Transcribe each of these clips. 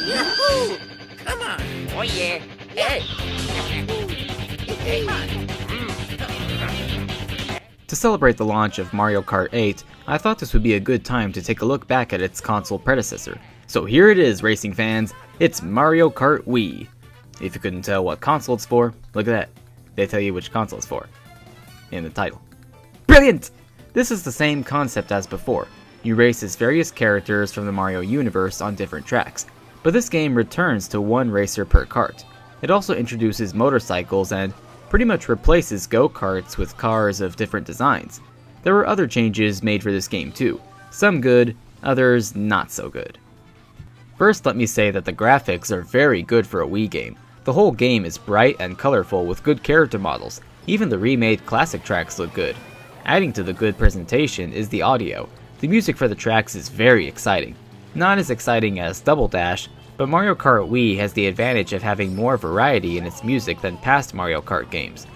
Yahoo! Come on! Oh yeah! Hey! Hey! To celebrate the launch of Mario Kart 8, I thought this would be a good time to take a look back at its console predecessor. So here it is, racing fans, it's Mario Kart Wii. If you couldn't tell what console it's for, look at that. They tell you which console it's for in the title. Brilliant! This is the same concept as before. You race as various characters from the Mario universe on different tracks, but this game returns to one racer per kart. It also introduces motorcycles and pretty much replaces go-karts with cars of different designs. There were other changes made for this game too, some good, others not so good. First, let me say that the graphics are very good for a Wii game. The whole game is bright and colorful with good character models. Even the remade classic tracks look good. Adding to the good presentation is the audio. The music for the tracks is very exciting. Not as exciting as Double Dash, but Mario Kart Wii has the advantage of having more variety in its music than past Mario Kart games.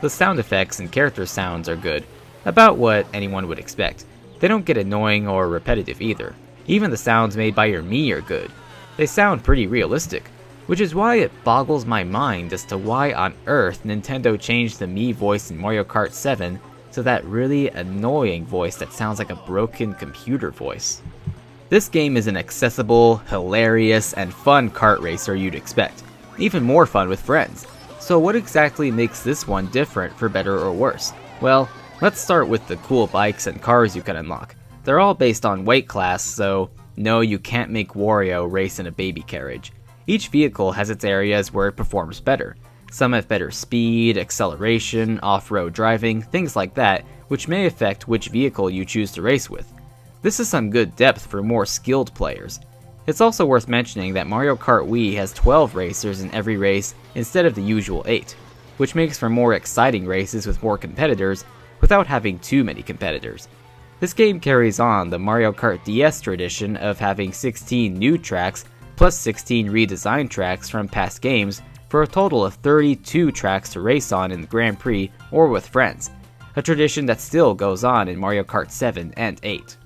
The sound effects and character sounds are good, about what anyone would expect. They don't get annoying or repetitive either. Even the sounds made by your Mii are good. They sound pretty realistic, which is why it boggles my mind as to why on earth Nintendo changed the Mii voice in Mario Kart 7 to that really annoying voice that sounds like a broken computer voice. This game is an accessible, hilarious, and fun kart racer you'd expect. Even more fun with friends. So what exactly makes this one different for better or worse? Well, let's start with the cool bikes and cars you can unlock. They're all based on weight class, so no, you can't make Wario race in a baby carriage. Each vehicle has its areas where it performs better. Some have better speed, acceleration, off-road driving, things like that, which may affect which vehicle you choose to race with. This is some good depth for more skilled players. It's also worth mentioning that Mario Kart Wii has 12 racers in every race instead of the usual 8, which makes for more exciting races with more competitors without having too many competitors. This game carries on the Mario Kart DS tradition of having 16 new tracks plus 16 redesigned tracks from past games for a total of 32 tracks to race on in the Grand Prix or with friends, a tradition that still goes on in Mario Kart 7 and 8.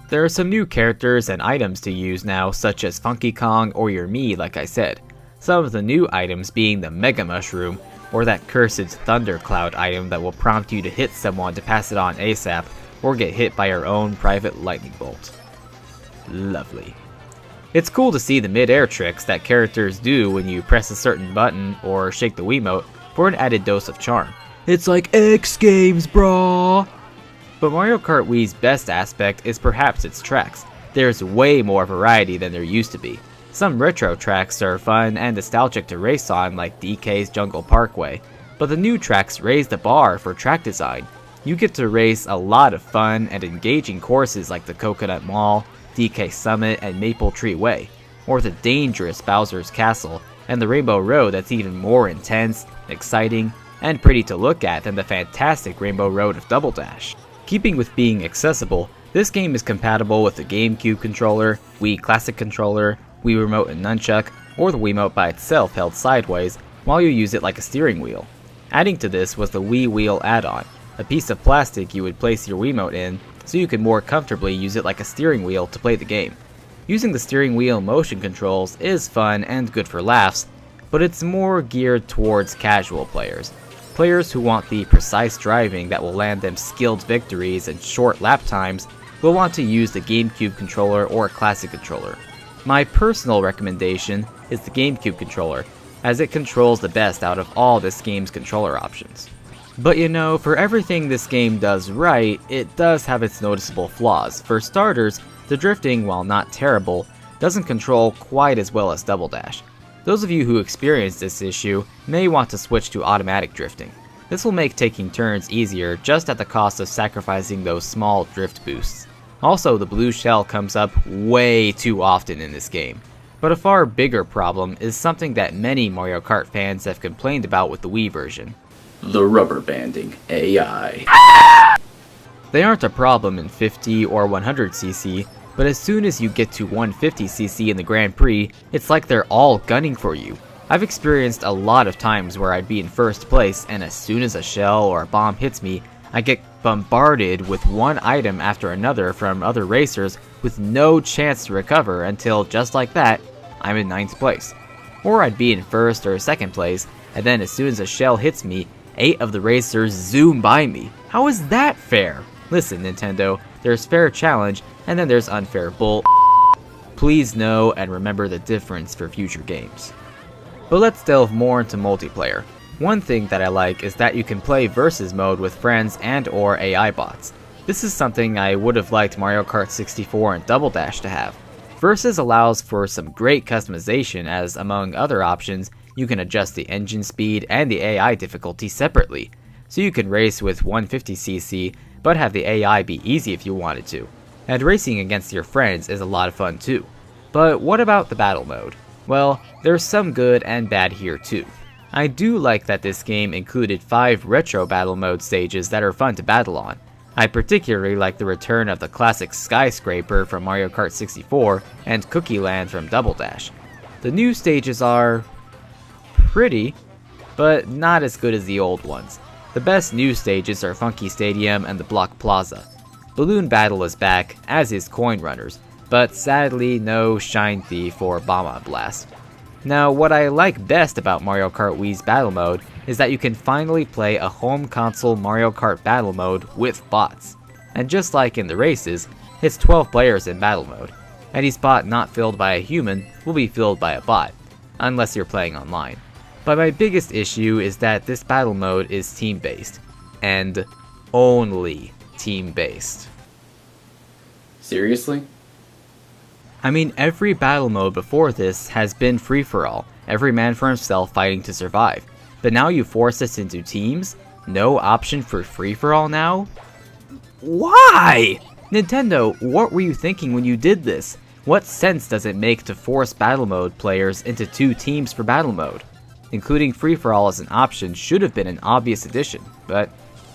There are some new characters and items to use now, such as Funky Kong or your Mii like I said. Some of the new items being the Mega Mushroom, or that cursed Thundercloud item that will prompt you to hit someone to pass it on ASAP, or get hit by your own private lightning bolt. Lovely. It's cool to see the mid-air tricks that characters do when you press a certain button or shake the Wiimote for an added dose of charm. It's like X Games, brah! But Mario Kart Wii's best aspect is perhaps its tracks. There's way more variety than there used to be. Some retro tracks are fun and nostalgic to race on, like DK's Jungle Parkway, but the new tracks raise the bar for track design. You get to race a lot of fun and engaging courses like the Coconut Mall, DK Summit, and Maple Tree Way, or the dangerous Bowser's Castle, and the Rainbow Road that's even more intense, exciting, and pretty to look at than the fantastic Rainbow Road of Double Dash. Keeping with being accessible, this game is compatible with the GameCube controller, Wii Classic controller, Wii Remote and Nunchuck, or the Wiimote by itself held sideways while you use it like a steering wheel. Adding to this was the Wii Wheel add-on, a piece of plastic you would place your Wiimote in so you could more comfortably use it like a steering wheel to play the game. Using the steering wheel motion controls is fun and good for laughs, but it's more geared towards casual players. Players who want the precise driving that will land them skilled victories and short lap times will want to use the GameCube controller or a Classic controller. My personal recommendation is the GameCube controller, as it controls the best out of all this game's controller options. But you know, for everything this game does right, it does have its noticeable flaws. For starters, the drifting, while not terrible, doesn't control quite as well as Double Dash. Those of you who experience this issue may want to switch to automatic drifting. This will make taking turns easier just at the cost of sacrificing those small drift boosts. Also, the blue shell comes up way too often in this game. But a far bigger problem is something that many Mario Kart fans have complained about with the Wii version. The rubber banding AI. They aren't a problem in 50 or 100cc, but as soon as you get to 150cc in the Grand Prix, it's like they're all gunning for you. I've experienced a lot of times where I'd be in first place, and as soon as a shell or a bomb hits me, I get bombarded with one item after another from other racers with no chance to recover until, just like that, I'm in 9th place. Or I'd be in 1st or 2nd place, and then as soon as a shell hits me, 8 of the racers zoom by me. How is that fair? Listen, Nintendo, there's fair challenge, and then there's unfair bull. Please know and remember the difference for future games. But let's delve more into multiplayer. One thing that I like is that you can play versus mode with friends and or AI bots. This is something I would have liked Mario Kart 64 and Double Dash to have. Versus allows for some great customization as, among other options, you can adjust the engine speed and the AI difficulty separately. So you can race with 150cc, but have the AI be easy if you wanted to. And racing against your friends is a lot of fun too. But what about the battle mode? Well, there's some good and bad here too. I do like that this game included 5 retro battle mode stages that are fun to battle on. I particularly like the return of the classic Skyscraper from Mario Kart 64 and Cookie Land from Double Dash. The new stages are pretty, but not as good as the old ones. The best new stages are Funky Stadium and the Block Plaza. Balloon Battle is back, as is Coin Runners, but sadly no Shine Thief or Bomba Blast. Now, what I like best about Mario Kart Wii's battle mode is that you can finally play a home console Mario Kart battle mode with bots. And just like in the races, it's 12 players in battle mode. Any spot not filled by a human will be filled by a bot, unless you're playing online. But my biggest issue is that this battle mode is team-based, and only team-based. Seriously? I mean, every battle mode before this has been free-for-all, every man for himself fighting to survive. But now you force us into teams? No option for free-for-all now? Why? Nintendo, what were you thinking when you did this? What sense does it make to force battle mode players into 2 teams for battle mode? Including free-for-all as an option should have been an obvious addition, but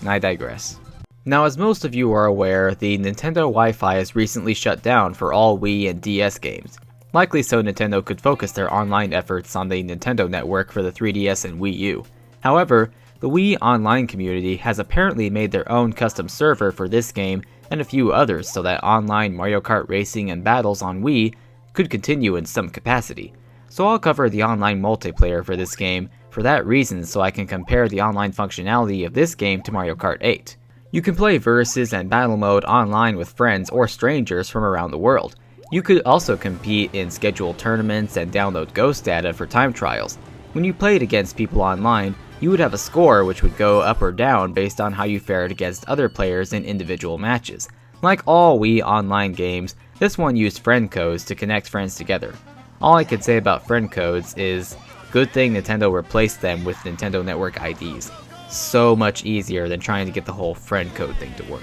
I digress. Now, as most of you are aware, the Nintendo Wi-Fi has recently shut down for all Wii and DS games. Likely so Nintendo could focus their online efforts on the Nintendo network for the 3DS and Wii U. However, the Wii online community has apparently made their own custom server for this game and a few others so that online Mario Kart racing and battles on Wii could continue in some capacity. So I'll cover the online multiplayer for this game for that reason, so I can compare the online functionality of this game to Mario Kart 8. You can play versus and battle mode online with friends or strangers from around the world. You could also compete in scheduled tournaments and download ghost data for time trials. When you played against people online, you would have a score which would go up or down based on how you fared against other players in individual matches. Like all Wii online games, this one used friend codes to connect friends together. All I can say about friend codes is, good thing Nintendo replaced them with Nintendo Network IDs. So much easier than trying to get the whole friend code thing to work.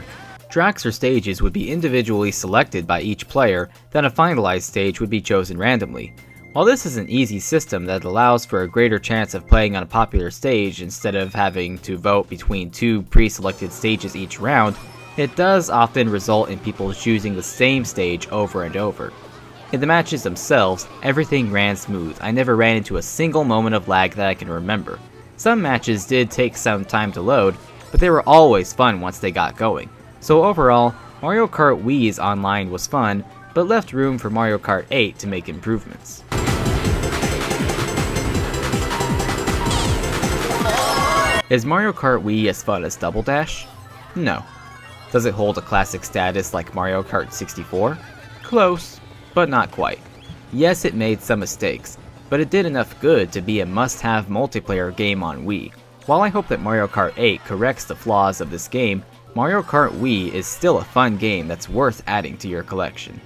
Tracks or stages would be individually selected by each player, then a finalized stage would be chosen randomly. While this is an easy system that allows for a greater chance of playing on a popular stage instead of having to vote between 2 pre-selected stages each round, it does often result in people choosing the same stage over and over. In the matches themselves, everything ran smooth. I never ran into a single moment of lag that I can remember. Some matches did take some time to load, but they were always fun once they got going. So overall, Mario Kart Wii's online was fun, but left room for Mario Kart 8 to make improvements. Is Mario Kart Wii as fun as Double Dash? No. Does it hold a classic status like Mario Kart 64? Close, but not quite. Yes, it made some mistakes, but it did enough good to be a must-have multiplayer game on Wii. While I hope that Mario Kart 8 corrects the flaws of this game, Mario Kart Wii is still a fun game that's worth adding to your collection.